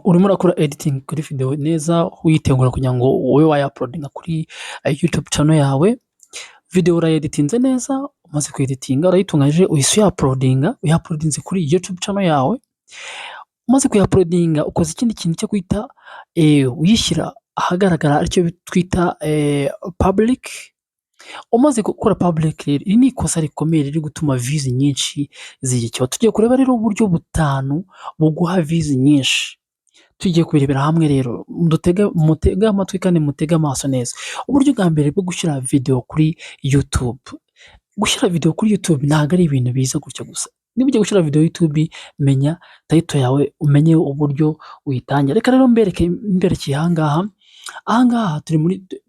urimo urakora editing kuri video neza witegura kugira ngo wowe wayapulodinga kuri YouTube channel yawe. Video urayeditinze neza, umaze kuyeditinga urayitunganyije uhise uyapulodinze kuri YouTube channel yawe. Umaze kuyapulodinga ukoze ikindi kintu cyo kwita uyishyira ahagaragara aricyo twita public. Umaze gukora public rero iri ni ikosa rikomeye riri gutuma views nyinshi zigikiba. Tugiye kureba rero uburyo butanu buguha views nyinshi. Tugiye kubirebera hamwe rero, mutege amatwi kandi mutege amaso neza. Uburyo bwa mbere bwo gushyira video kuri YouTube. Gushyira video kuri YouTube ntabwo ari ibintu biza gutya gusa. Niba ugiye gushyira video YouTube, menya title yawe, umenye uburyo uyitangira. Reka rero mberekeye ahangaha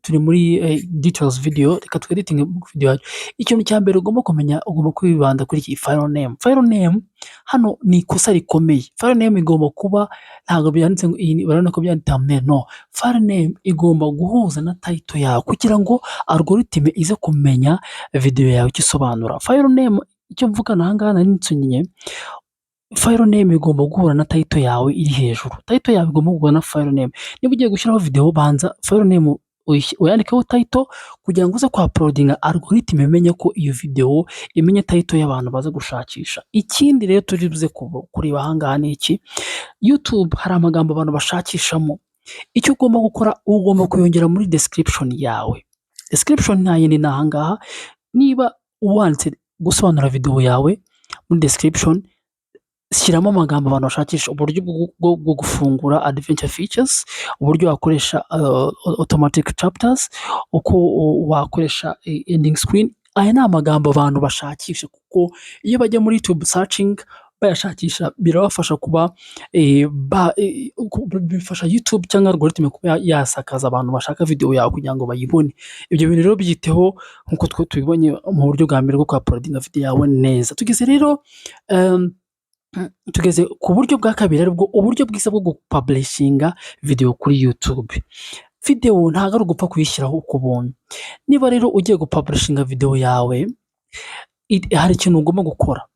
turi muri details video. Reka tweditinge video yacu. Ikintu cya mbere ugomba kumenya, ugomba kwibanda kuri iki file name. File name hano ni ikosa rikomeye. File name igomba kuba, ntabwo byanditse ngo iyi barabona ko byanditse thumbnail, no. File name igomba guhuza na title yawe kugira ngo algorithm ize kumenya video yawe icyo isobanura. File name icyo mvuga ahangaha nari nsunye, file name igomba guhura na title yawe iri hejuru. Title yawe igomba guhura na file name. Niba ugiye gushyiraho video, banza file name uyandikeho title kugira ngo uze kuuploadinga, algorithm imenye ko iyo video imenye title y'abantu baza gushakisha. Ikindi rero turi buze kureba ahangaha ni iki, YouTube hari amagambo abantu bashakishamo. Icyo ugomba gukora, ugomba kuyongera muri description yawe. Description nta yindi ni ahangaha. Niba wanditse gusobanura video yawe, muri description shyiramo amagambo abantu bashakisha. Uburyo bwo gufungura adventure features, uburyo wakoresha automatic chapters, uko wakoresha ending screen. Aya ni amagambo abantu bashakisha, kuko iyo bajya muri YouTube searching bayashakisha birabafasha kuba bifasha YouTube cyangwa algorithm kuba yasakaza abantu bashaka video yawe kugira ngo bayibone. Ibyo bintu rero byiteho nkuko tubibonye mu buryo bwa mbere bwo uploadinga video yawe neza. Tugeze ku buryo bwa kabiri, aribwo uburyo bwiza bwo gupublishinga video kuri YouTube. Video ntabwo ari ugupfa kuyishyiraho uko ubonye. Niba rero ugiye gupublishinga video yawe, hari ikintu ugomba gukora.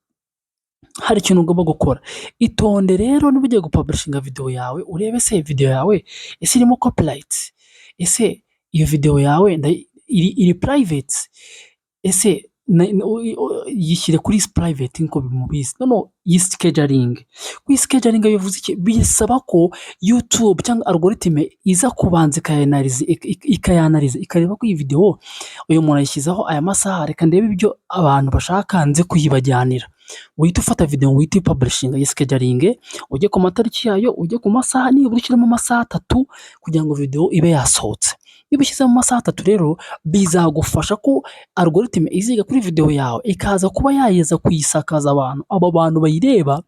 Itonde rero, niba ugiye gupublishinga video yawe, urebe se video yawe ese irimo copyright, ese iyo video yawe iri private, ese yishyire kuri private nko bimubizi. Scheduling. Scheduling bivuze iki? Bisaba ko YouTube cyangwa algorithm iza kubanza ikayanaliza ikareba ko iyi video uyu muntu ayishyizeho aya masaha, reka ndebe ibyo abantu bashaka nze kuyibajyanira. Uhita ufata video uhita publishinga. Scheduling, ujye ku matariki yayo, ujye ku masaha, niba ushyiramo amasaha 3 kugira ngo video ibe yasohotse. Niba ushyizemo amasaha 3 rero bizagufasha ko algorithm iziga kuri video yawe ikaza kuba yayeza kuyisakaza abantu. Abo bantu bayireba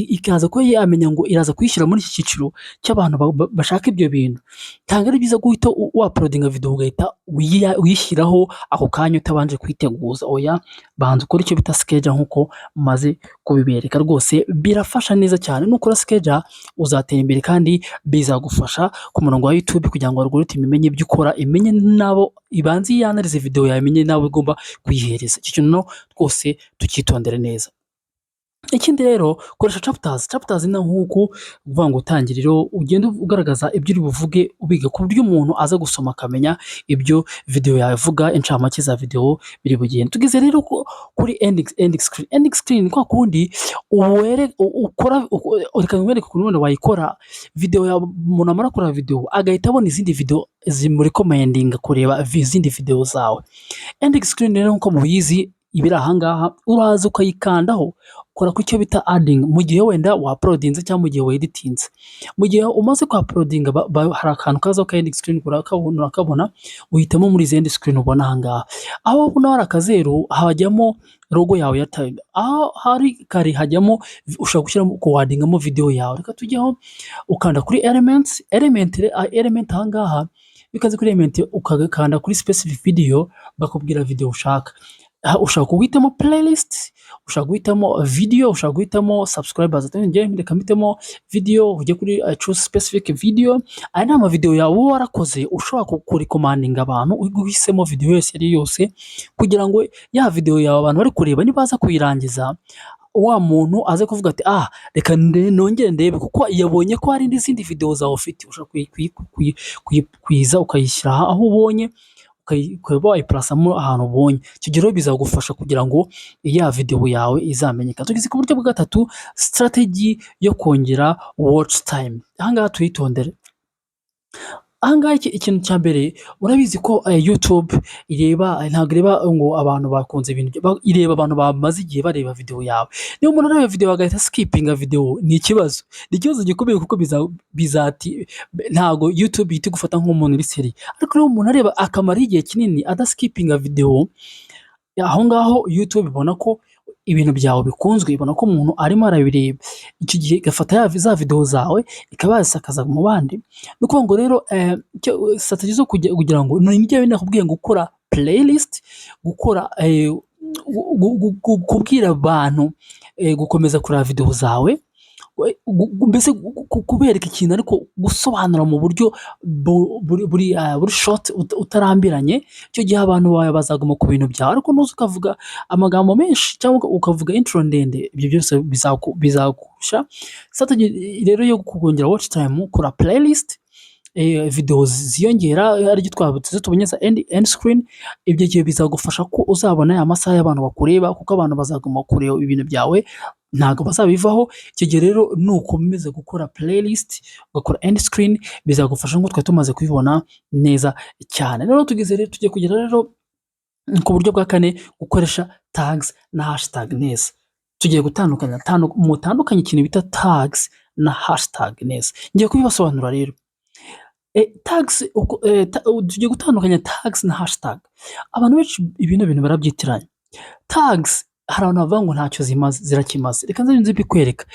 ikaza kuba yamenya ngo iraza kuyishyira muri iki cyiciro cy'abantu bashaka ibyo bintu. Ntabwo ari byiza guhita uploadinga video ugahita uyishyiraho ako kanya utabanje kwiteguza. Oya, banza ukora icyo bita schedule nkuko maze kubibereka. Rwose birafasha neza cyane. Nukora schedule uzatera imbere kandi bizagufasha ku murongo wa YouTube kugira ngo algorithm imenye ibyo ukora, imenye nabo ibanze yanalize video yawe, imenye nawe igomba kuyihereza. Icyo kintu rwose tukitondere neza. Ikindi rero, koresha chapters na nkuko uvuga ngo utangiriro ugenda ugaragaza ibyo uri buvuge ubiga ku buryo umuntu aza gusoma akamenya ibyo video yawe ivuga, incamake za video biri bugende. Tugeze rero kuri ending screen kwa kundi ukora, reka nkwereke ukuntu wayikora video ya umuntu amara gukora video agahita abona izindi video zimuri recommending kureba izindi video zawe. Ending screen rero nkuko mubizi ibiri ahangaha, uraza ukayikandaho, ukora ku cyo bita adding mu gihe wenda uploadinze cyangwa mu gihe weditinze. Mu gihe umaze uploadinga hari akantu kaza ka ending screen urakabona, uhitamo muri end screen ubona ahangaha. Aho ubona hari akazeru hajyamo logo yawe ya time, aho hari kari hajyamo ushaka gushyiramo kuwadingamo video yawe. Reka tujyaho ukanda kuri element ahangaha, bikaze kuri element ukagakanda kuri specific video bakubwira video ushaka. Ushaka guhitamo playlist, ushaka guhitamo video, ushaka guhitamo subscribers. Reka mpitemo video, ujye kuri choose specific video. Aya ni amavideo yawe warakoze ushobora kurekomandinga abantu, uhisemo video yose kugira ngo ya video yawe abantu bari kureba nibaza kuyirangiza wa muntu aze kuvuga ati reka nongere ndebe kuko yabonye ko hari n'izindi video zawe ufite ushobora kuyiza ukayishyira aho ubonye ukaba wayipurasamo ahantu ubonye, icyo gihe rero bizagufasha kugira ngo ya video yawe izamenyekane. Tugeze ku buryo bwa gatatu, strategy yo kongera watch time. Aha ngaha tuyitondere. Aha ngaha ikintu cya mbere urabizi ko YouTube ntabwo ireba ngo abantu bakunze ibintu, ireba abantu bamaze igihe bareba video yawe. Niba umuntu areba video agahita skipinga video ni ikibazo gikomeye kuko ntabwo YouTube ihita igufata nk'umuntu uri seriye, ariko rero umuntu areba akamara igihe kinini adaskipinga video, aho ngaho YouTube ibona ko ibintu byawe bikunzwe, ibona ko umuntu arimo arabireba, icyo gihe igafata za video zawe ikaba yazisakaza mu bandi. Ni ukuvuga ngo rero strategy zo kugira ngo nibyo nakubwiye ngo gukora playlist, gukora kubwira abantu gukomeza kureba video zawe, mbese kubereka ikintu ariko gusobanura mu buryo buri short utarambiranye, icyo gihe abantu bawe bazaguma ku bintu byawe, ariko nuza ukavuga amagambo menshi cyangwa ukavuga intro ndende, ibyo byose bizagusha. Strategy rero yo kongera watch time, kora playlist, video ziyongera aribyo twabutse tubonye za end screen, ibyo gihe bizagufasha ko uzabona aya masaha y'abantu bakureba, kuko abantu bazaguma kureba ibintu byawe ntabwo bazabivaho. Icyo gihe rero nukomeza gukora playlist, ugakora end screen, bizagufasha nk'uko twari tumaze kubibona neza cyane. Rero tugiye kugera rero ku buryo bwa kane, gukoresha tags na hashtag neza. Tugiye mutandukanye ikintu bita tags na hashtag neza, ngiye kubibasobanura rero. Tags, tugiye gutandukanya tags na hashtag. Abantu benshi ibintu barabyitiranya. Tags hari abantu bavuga ngo ntacyo zirakimaze, reka nze mbikwereka.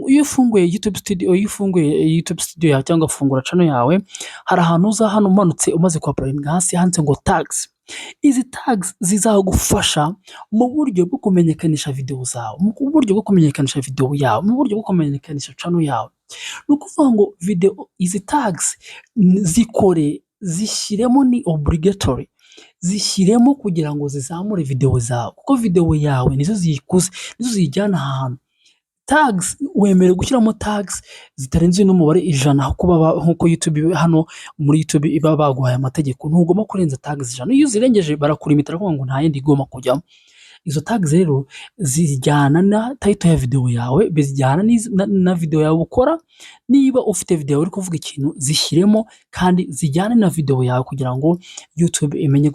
Iyo ufunguye YouTube studio yawe cyangwa ufungura channel yawe, hari ahantu uza hano umanutse umaze kuapurayinga hasi handitse ngo tags. Izi tags zizagufasha mu buryo bwo kumenyekanisha video zawe, mu buryo bwo kumenyekanisha video yawe, mu buryo bwo kumenyekanisha channel yawe. Ni ukuvuga ngo izi tags zishyiremo, ni obligatory, zishyiremo kugira ngo zizamure video zawe, kuko video yawe nizo ziyikuze, nizo ziyijyana ahantu. Tags, wemerewe gushyiramo tags zitarenze n'umubare 100, nk'uko YouTube hano muri YouTube iba baguhaye amategeko, ntugomba kurenza tags 100. Iyo uzirengeje barakulimita aravuga ngo nta yindi igomba kujyamo. Izo tags rero zijyana na title ya video yawe, bizijyana na video yawe ukora. Niba ufite video uri kuvuga ikintu, zishyiremo kandi zijyane na video yawe kugira ngo YouTube imenye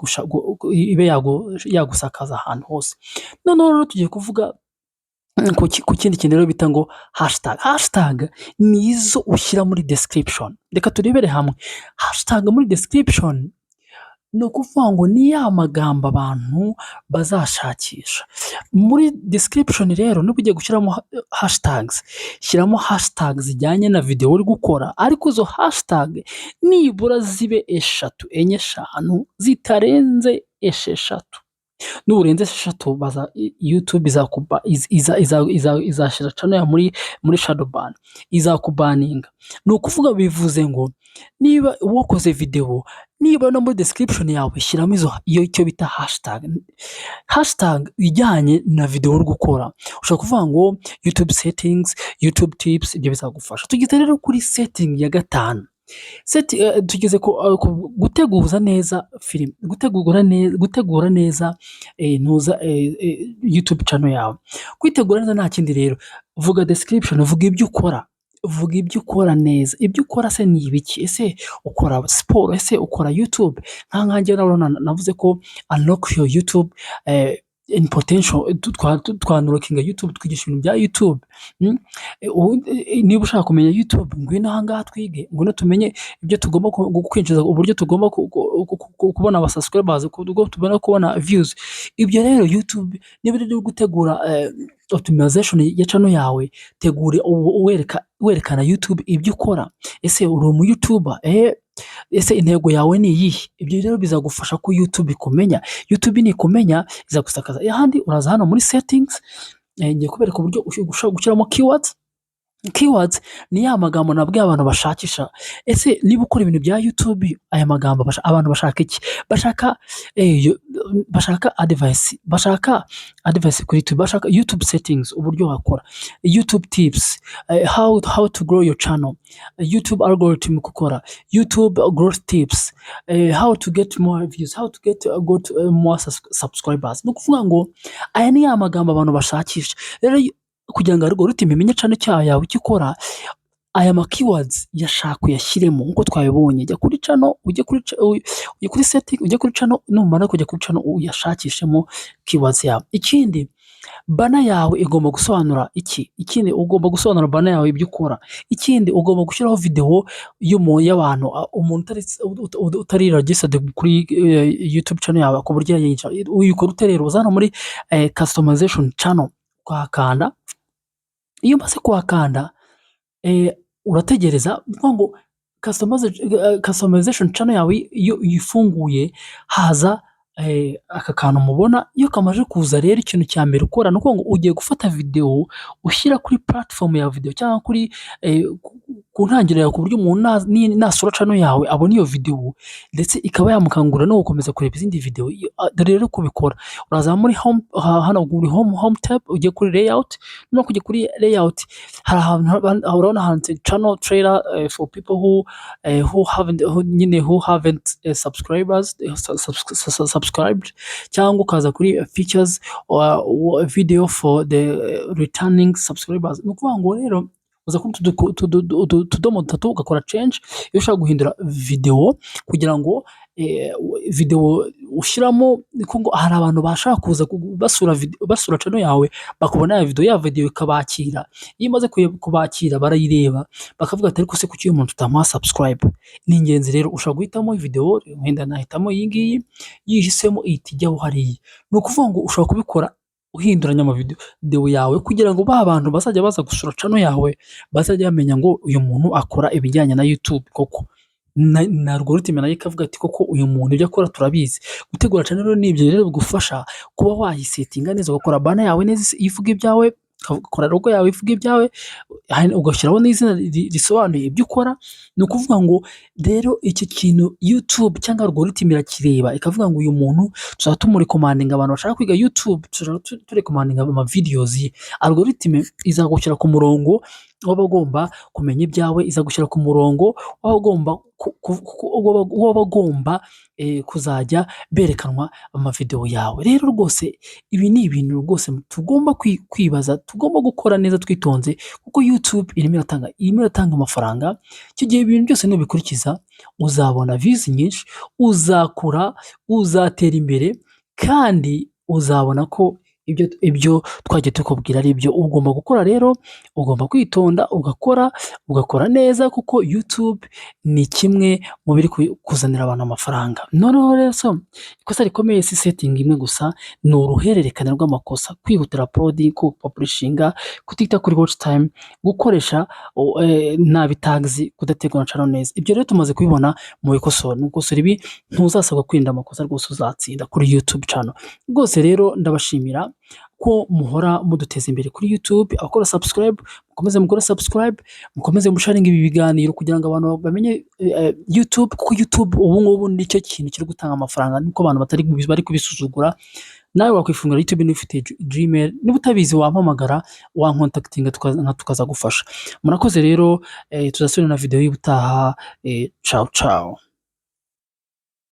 ibe yagusakaza ahantu hose. Noneho rero tugiye kuvuga ku kindi kintu rero bita ngo hashtag. Hashtag ni izo ushyira muri description. Reka turebere hamwe. Hashtag muri description ni ukuvuga ngo ni ya magambo abantu bazashakisha muri description. Rero niba ugiye gushyiramo hashtags, shyiramo hashtags zijyanye na video uri gukora, ariko izo hashtag nibura zibe 3, 4, 5, zitarenze 6. Nurenze 6 YouTube izashyira channel ya muri shadow ban, izakubaninga. Ni ukuvuga bivuze ngo niba wakoze video, niba no muri description yawe shyiramo icyo bita hashtag ijyanye na video uri gukora. Ushobora kuvuga ngo YouTube settings, YouTube tips, ibyo bizagufasha. Tugeze rero kuri setting ya 5. Tugeze ku guteguza neza film, gutegura neza YouTube channel yawe. Kwitegura neza nta kindi rero, vuga description, vuga ibyo ukora neza. Ibyo ukora se ni ibiki? Ese ukora sport? Ese ukora YouTube? Nkanjye navuze ko unlock your YouTube in potential, twanurockinga YouTube, twigisha ibintu bya YouTube. Niba ushaka kumenya YouTube, ngwino aha ngaha twige, ngwino tumenye ibyo tugomba kwinjiza, uburyo tugomba kubona aba subscribers, tugomba kubona views. Ibyo rero YouTube, niba uri gutegura optimization ya channel yawe, tegure werekana YouTube ibyo ukora. Ese uri umu YouTuber? Ese intego yawe ni iyihe? Ibyo rero bizagufasha ko YouTube ikumenya. YouTube nikumenya izagusakaza. Ahandi uraza hano muri settings, ngiye kubereka uburyo ushobora gushyiramo keywords. Keywords ni ya magambo nabwiye abantu bashakisha. Ese niba ukora ibintu bya YouTube, aya magambo abantu bashaka iki? Bashaka bashaka advice kuri YouTube, bashaka YouTube settings, uburyo wakora, YouTube tips, how to grow your channel, YouTube algorithm gukora, YouTube growth tips, how to get more views, how to get more subscribers. Ni ukuvuga ngo aya ni ya magambo abantu bashakisha. Rero kugira ngo algorithm imenye channel yawe icyo ikora, aya ma keywords yashaka uyashyiremo nk'uko twabibonye. Jya kuri channel, ujye kuri setting, ujye kuri channel, numara kujya kuri channel uyashakishemo keywords yawe. Ikindi, bana yawe igomba gusobanura iki? Ikindi ugomba gusobanura bana yawe ibyo ukora. Ikindi ugomba gushyiraho video y'abantu, umuntu utari registered kuri YouTube channel yawe ku buryo yayinjira. Uyikora uterera uzana muri customization channel, kwakanda. Iyo umaze kuhakanda urategereza ngo customization channel yawe iyo uyifunguye haza aka kantu mubona. Iyo kamaje kuza rero ikintu cya mbere ukora ni uko ngo ugiye gufata video ushyira kuri platform ya video cyangwa kuri ku ntangiriro yawe, ku buryo umuntu nasura channel yawe abona iyo video ndetse ikaba yamukangurira no gukomeza kureba izindi video. Dore rero kubikora, uraza muri home, hano kuri home tab, ujye kuri layout. No kujya kuri layout, hari ahantu urabona handitse channel trailer for people who haven't subscribed, cyangwa ukaza kuri features or video for the returning subscribers. Ni ukuvuga ngo rero uza kuri utudomo dutatu ugakora change. Iyo ushaka guhindura video kugira ngo video ushyiramo, niko ngo hari abantu bashaka kuza basura channel yawe bakubona ya video ikabakira. Iyo imaze kubakira barayireba bakavuga ati ariko se kuki uyu muntu tutamuha subscribe? Ni ingenzi rero ushaka guhitamo video, wenda nahitamo iyi ngiyi, yihisemo ihita ijyaho hariya. Ni ukuvuga ngo ushobora kubikora uhinduranya amavideo yawe kugira ngo ba bantu bazajya baza gusura channel yawe bazajya bamenya ngo uyu muntu akora ibijyanye na YouTube koko. Na algorithm nayo ikavuga ati koko uyu muntu ibyo akora turabizi. Gutegura channel rero nibyo rero bigufasha kuba wayisetinga neza, ugakora bana yawe neza ivuga ibyawe, ukora logo yawe ivuga ibyawe, ugashyiraho n'izina risobanuye ibyo ukora. Ni ukuvuga ngo rero iki kintu YouTube cyangwa algorithm irakireba ikavuga ngo uyu muntu tuzaba tumurekomandinga abantu bashaka kwiga YouTube, tuzaba turekomandinga ama videos ye. Algorithm izagushyira ku murongo w'abagomba kumenya ibyawe, izagushyira ku murongo w'abagomba kuzajya berekanwa amavideo yawe. Rero rwose ibi ni ibintu rwose tugomba kwibaza, tugomba gukora neza twitonze, kuko YouTube irimo iratanga amafaranga. Icyo gihe ibintu byose nubikurikiza uzabona views nyinshi, uzakura, uzatera imbere, kandi uzabona ko ibyo twagiye tukubwira ari byo ugomba gukora. Rero ugomba kwitonda ugakora neza, kuko YouTube ni kimwe mu biri kuzanira abantu amafaranga. Noneho rero ikosa rikomeye si setting imwe gusa, ni uruhererekane rw'amakosa: kwihutira uploading, publishinga, kutita kuri watch time, gukoresha nabi tags, kudategura channel neza. Ibyo rero tumaze kubibona mu bikosora. Nukosora ibi ntuzasabwa kwirinda amakosa, rwose uzatsinda kuri YouTube channel. Rwose rero ndabashimira ko muhora muduteza imbere kuri YouTube. Abakora subscribe mukomeze mukore subscribe, mukomeze musharinga ibi biganiro kugira ngo abantu bamenye YouTube, kuko YouTube ubu ngubu nicyo kintu kiri gutanga amafaranga, niko abantu bari kubisuzugura. Nawe wakwifungura YouTube niba ufite Gmail, niba utabizi wampamagara, wankontaktinga tukaza gufasha. Murakoze rero, tuzasubira na video y'ubutaha. Ciao ciao.